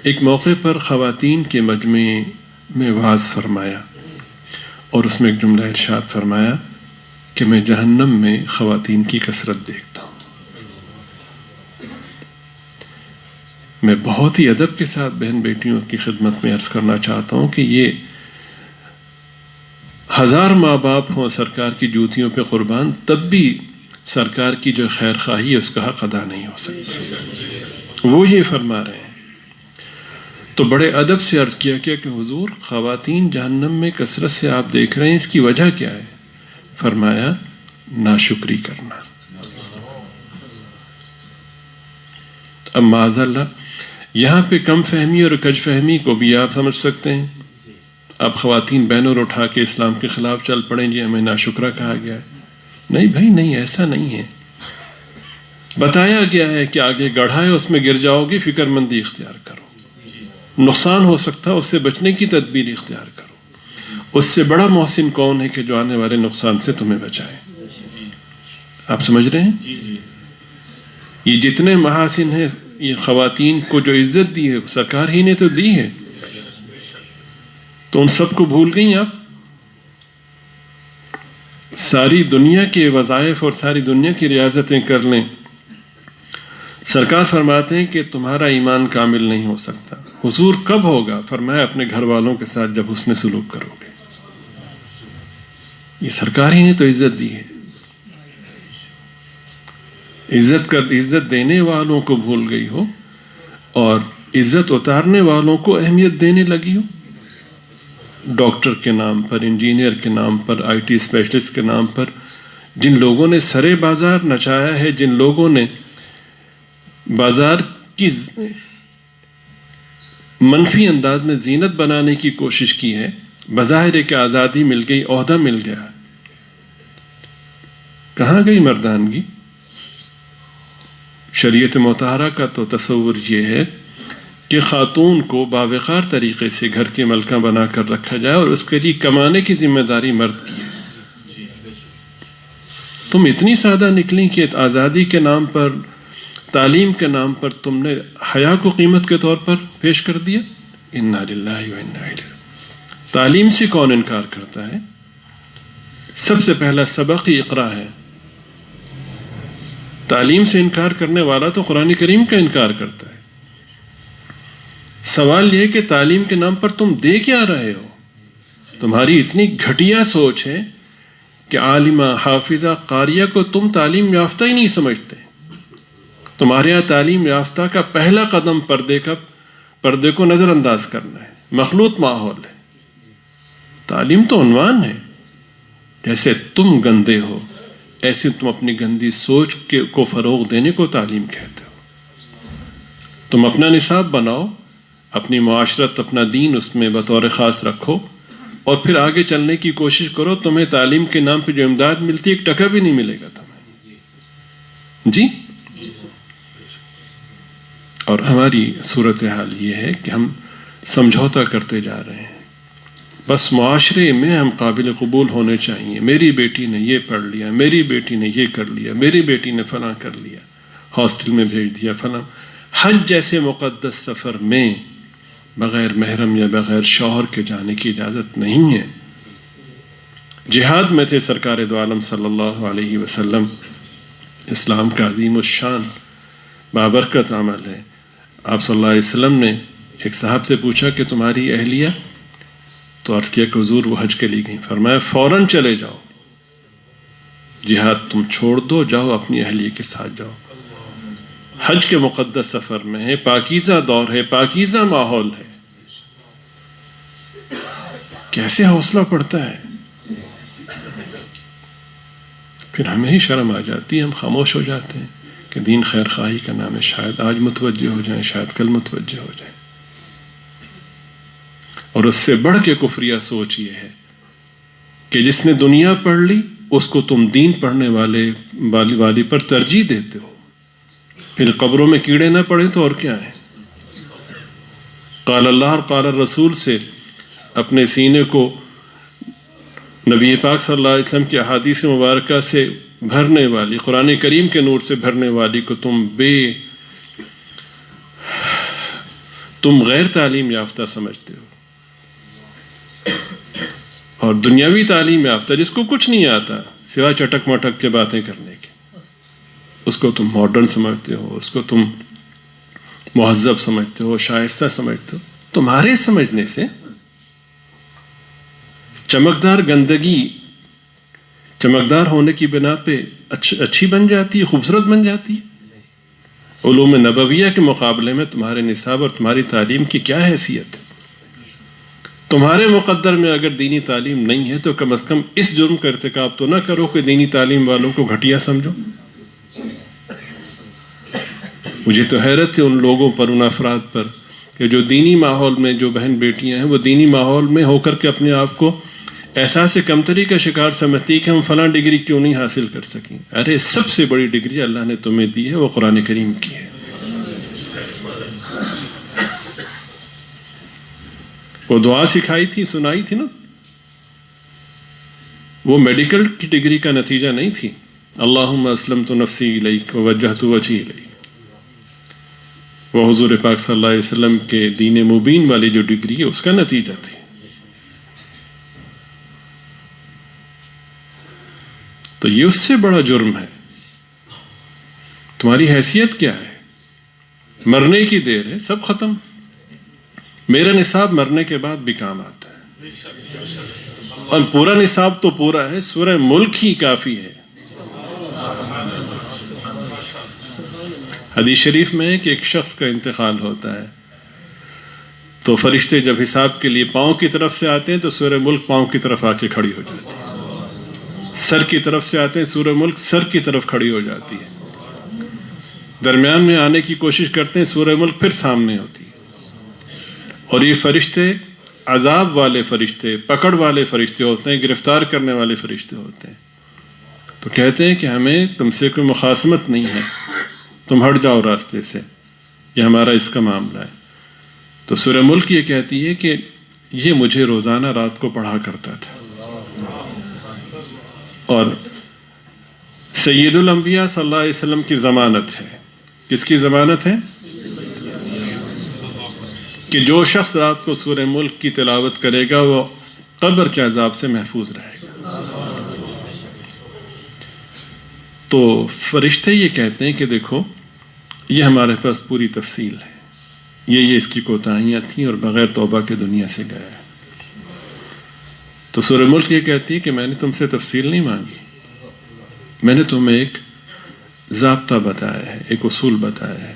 ایک موقع پر خواتین کے مجمع میں وعظ فرمایا اور اس میں ایک جملہ ارشاد فرمایا کہ میں جہنم میں خواتین کی کثرت دیکھتا ہوں۔ میں بہت ہی ادب کے ساتھ بہن بیٹیوں کی خدمت میں عرض کرنا چاہتا ہوں کہ یہ 1000 ماں باپ ہوں سرکار کی جوتیوں پہ قربان، تب بھی سرکار کی جو خیر خواہی ہے اس کا حق ادا نہیں ہو سکتا۔ وہ یہ فرما رہے ہیں تو بڑے ادب سے عرض کیا کہ حضور خواتین جہنم میں کثرت سے آپ دیکھ رہے ہیں، اس کی وجہ کیا ہے؟ فرمایا ناشکری کرنا۔ اب معاذ اللہ یہاں پہ کم فہمی اور کج فہمی کو بھی آپ سمجھ سکتے ہیں۔ اب خواتین بینر اٹھا کے اسلام کے خلاف چل پڑیں، جی ہمیں ناشکرہ کہا گیا ہے۔ نہیں بھائی نہیں، ایسا نہیں ہے۔ بتایا گیا ہے کہ آگے گڑھا ہے، اس میں گر جاؤ گی، فکر مندی اختیار کرو، نقصان ہو سکتا ہے، اس سے بچنے کی تدبیر اختیار کرو۔ اس سے بڑا محسن کون ہے کہ جو آنے والے نقصان سے تمہیں بچائے؟ آپ سمجھ رہے ہیں؟ یہ جتنے محاسن ہیں، یہ خواتین کو جو عزت دی ہے سرکار ہی نے تو دی ہے، تو ان سب کو بھول گئی آپ؟ ساری دنیا کے وظائف اور ساری دنیا کی ریاضتیں کر لیں، سرکار فرماتے ہیں کہ تمہارا ایمان کامل نہیں ہو سکتا۔ حضور کب ہوگا؟ فرمایا اپنے گھر والوں کے ساتھ جب حسن سلوک کرو گے۔ یہ سرکار ہی نے تو عزت دی ہے۔ عزت دینے والوں کو بھول گئی ہو اور عزت اتارنے والوں کو اہمیت دینے لگی ہو۔ ڈاکٹر کے نام پر، انجینئر کے نام پر، آئی ٹی اسپیشلسٹ کے نام پر جن لوگوں نے سرے بازار نچایا ہے، جن لوگوں نے بازار کی منفی انداز میں زینت بنانے کی کوشش کی ہے، بظاہر ہے کہ آزادی مل گئی، عہدہ مل گیا، کہاں گئی مردانگی؟ شریعت مطہرہ کا تو تصور یہ ہے کہ خاتون کو باوقار طریقے سے گھر کے ملکہ بنا کر رکھا جائے اور اس کے لیے کمانے کی ذمہ داری مرد کی ہے۔ تم اتنی سادہ نکلی کہ آزادی کے نام پر، تعلیم کے نام پر تم نے حیا کو قیمت کے طور پر پیش کر دیا۔ انا للہ و انا الیہ۔ تعلیم سے کون انکار کرتا ہے؟ سب سے پہلا سبق ہی اقرا ہے۔ تعلیم سے انکار کرنے والا تو قرآن کریم کا انکار کرتا ہے۔ سوال یہ کہ تعلیم کے نام پر تم دے کیا رہے ہو؟ تمہاری اتنی گھٹیا سوچ ہے کہ عالمہ، حافظہ، قاریہ کو تم تعلیم یافتہ ہی نہیں سمجھتے۔ تمہارے یہاں تعلیم یافتہ کا پہلا قدم پردے کو نظر انداز کرنا ہے، مخلوط ماحول ہے۔ تعلیم تو عنوان ہے۔ جیسے تم گندے ہو ایسے تم اپنی گندی سوچ کو فروغ دینے کو تعلیم کہتے ہو۔ تم اپنا نصاب بناؤ، اپنی معاشرت، اپنا دین اس میں بطور خاص رکھو اور پھر آگے چلنے کی کوشش کرو۔ تمہیں تعلیم کے نام پہ جو امداد ملتی ہے، 1 ٹکا بھی نہیں ملے گا تمہیں۔ جی، اور ہماری صورتحال یہ ہے کہ ہم سمجھوتا کرتے جا رہے ہیں۔ بس معاشرے میں ہم قابل قبول ہونے چاہیے۔ میری بیٹی نے یہ پڑھ لیا، میری بیٹی نے یہ کر لیا، میری بیٹی نے فلاں کر لیا، ہاسٹل میں بھیج دیا فلاں۔ حج جیسے مقدس سفر میں بغیر محرم یا بغیر شوہر کے جانے کی اجازت نہیں ہے۔ جہاد میں تھے سرکار دو عالم صلی اللہ علیہ وسلم۔ اسلام کا عظیم الشان بابرکت عمل ہے۔ آپ صلی اللہ علیہ وسلم نے ایک صاحب سے پوچھا کہ تمہاری اہلیہ؟ تو عرض کیا کہ حضور وہ حج کے لیے گئی۔ فرمایا فوراً چلے جاؤ، جہاد تم چھوڑ دو، جاؤ اپنی اہلیہ کے ساتھ جاؤ۔ حج کے مقدس سفر میں ہے، پاکیزہ دور ہے، پاکیزہ ماحول ہے۔ کیسے حوصلہ پڑتا ہے؟ پھر ہمیں ہی شرم آ جاتی ہے، ہم خاموش ہو جاتے ہیں کہ دین خیر خواہی کا نام ہے، شاید آج متوجہ ہو جائیں، شاید کل متوجہ ہو جائیں۔ اور اس سے بڑھ کے کفریہ سوچ یہ ہے کہ جس نے دنیا پڑھ لی اس کو تم دین پڑھنے والی پر ترجیح دیتے ہو۔ پھر قبروں میں کیڑے نہ پڑے تو اور کیا ہے؟ قال اللہ اور قال الرسول سے اپنے سینے کو نبی پاک صلی اللہ علیہ وسلم کی احادیث مبارکہ سے بھرنے والی، قرآن کریم کے نور سے بھرنے والی کو تم بے تم غیر تعلیم یافتہ سمجھتے ہو، اور دنیاوی تعلیم یافتہ جس کو کچھ نہیں آتا سوائے چٹک مٹک کے باتیں کرنے کی، اس کو تم ماڈرن سمجھتے ہو، اس کو تم مہذب سمجھتے ہو، شائستہ سمجھتے ہو۔ تمہارے سمجھنے سے چمکدار گندگی چمکدار ہونے کی بنا پہ اچھی بن جاتی ہے، خوبصورت بن جاتی ہے۔ علوم نبویہ کے مقابلے میں تمہارے نصاب اور تمہاری تعلیم کی کیا حیثیت ہے؟ تمہارے مقدر میں اگر دینی تعلیم نہیں ہے تو کم از کم اس جرم کا ارتکاب تو نہ کرو کہ دینی تعلیم والوں کو گھٹیا سمجھو۔ مجھے تو حیرت ہے ان لوگوں پر، ان افراد پر کہ جو دینی ماحول میں جو بہن بیٹیاں ہیں وہ دینی ماحول میں ہو کر کے اپنے آپ کو احساس کمتری کا شکار سمجھتی کہ ہم فلاں ڈگری کیوں نہیں حاصل کر سکیں۔ ارے سب سے بڑی ڈگری اللہ نے تمہیں دی ہے، وہ قرآن کریم کی ہے۔ وہ دعا سکھائی تھی، سنائی تھی نا، وہ میڈیکل کی ڈگری کا نتیجہ نہیں تھی۔ اللہم اسلمت نفسی الیک ووجہت وجہی الیک، وہ حضور پاک صلی اللہ علیہ وسلم کے دین مبین والی جو ڈگری ہے اس کا نتیجہ تھی۔ تو یہ اس سے بڑا جرم ہے۔ تمہاری حیثیت کیا ہے؟ مرنے کی دیر ہے، سب ختم۔ میرا نصاب مرنے کے بعد بھی کام آتا ہے، اور پورا نصاب تو پورا ہے، سورہ ملک ہی کافی ہے۔ حدیث شریف میں ہے کہ ایک شخص کا انتقال ہوتا ہے تو فرشتے جب حساب کے لیے پاؤں کی طرف سے آتے ہیں تو سورہ ملک پاؤں کی طرف آ کے کھڑی ہو جاتی ہے، سر کی طرف سے آتے ہیں سورہ ملک سر کی طرف کھڑی ہو جاتی ہے، درمیان میں آنے کی کوشش کرتے ہیں سورہ ملک پھر سامنے ہوتی ہے۔ اور یہ فرشتے عذاب والے فرشتے، پکڑ والے فرشتے ہوتے ہیں، گرفتار کرنے والے فرشتے ہوتے ہیں۔ تو کہتے ہیں کہ ہمیں تم سے کوئی مخاصمت نہیں ہے، تم ہٹ جاؤ راستے سے، یہ ہمارا اس کا معاملہ ہے۔ تو سورہ ملک یہ کہتی ہے کہ یہ مجھے روزانہ رات کو پڑھا کرتا تھا۔ اور سید الانبیاء صلی اللہ علیہ وسلم کی ضمانت ہے، کس کی ضمانت ہے؟ کہ جو شخص رات کو سورہ ملک کی تلاوت کرے گا وہ قبر کے عذاب سے محفوظ رہے گا۔ تو فرشتے یہ کہتے ہیں کہ دیکھو یہ ہمارے پاس پوری تفصیل ہے، یہ اس کی کوتاہیاں تھیں اور بغیر توبہ کے دنیا سے گیا ہے۔ تو سورہ ملک یہ کہتی ہے کہ میں نے تم سے تفصیل نہیں مانگی، میں نے تمہیں ایک ضابطہ بتایا ہے، ایک اصول بتایا ہے،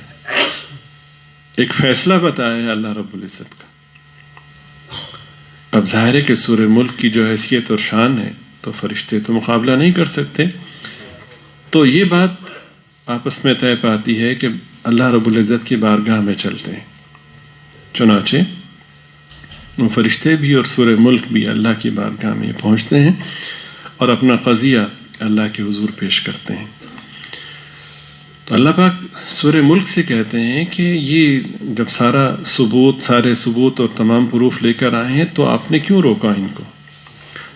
ایک فیصلہ بتایا ہے اللہ رب العزت کا۔ اب ظاہر ہے کہ سورہ ملک کی جو حیثیت اور شان ہے تو فرشتے تو مقابلہ نہیں کر سکتے۔ تو یہ بات آپس میں طے پاتی ہے کہ اللہ رب العزت کی بارگاہ میں چلتے ہیں۔ چنانچہ وہ فرشتے بھی اور سورہ ملک بھی اللہ کی بارگاہ میں پہنچتے ہیں اور اپنا قضیہ اللہ کے حضور پیش کرتے ہیں۔ تو اللہ پاک سورہ ملک سے کہتے ہیں کہ یہ جب سارے ثبوت اور تمام پروف لے کر آئے ہیں تو آپ نے کیوں روکا ان کو؟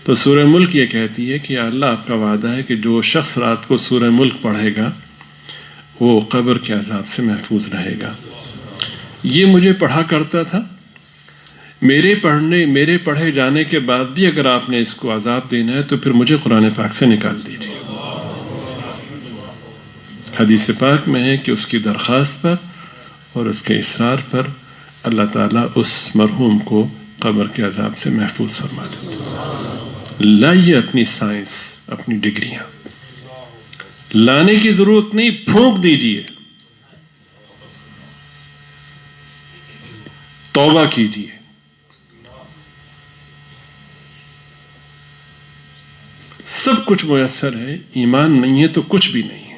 تو سورہ ملک یہ کہتی ہے کہ یا اللہ آپ کا وعدہ ہے کہ جو شخص رات کو سورہ ملک پڑھے گا وہ قبر کے عذاب سے محفوظ رہے گا۔ یہ مجھے پڑھا کرتا تھا، میرے پڑھے جانے کے بعد بھی اگر آپ نے اس کو عذاب دینا ہے تو پھر مجھے قرآن پاک سے نکال دیجیے۔ حدیث پاک میں ہے کہ اس کی درخواست پر اور اس کے اصرار پر اللہ تعالیٰ اس مرحوم کو قبر کے عذاب سے محفوظ فرما دیتا۔ لائیے اپنی سائنس، اپنی ڈگریاں، لانے کی ضرورت نہیں، پھونک دیجیے، توبہ کیجیے۔ سب کچھ میسر ہے، ایمان نہیں ہے تو کچھ بھی نہیں۔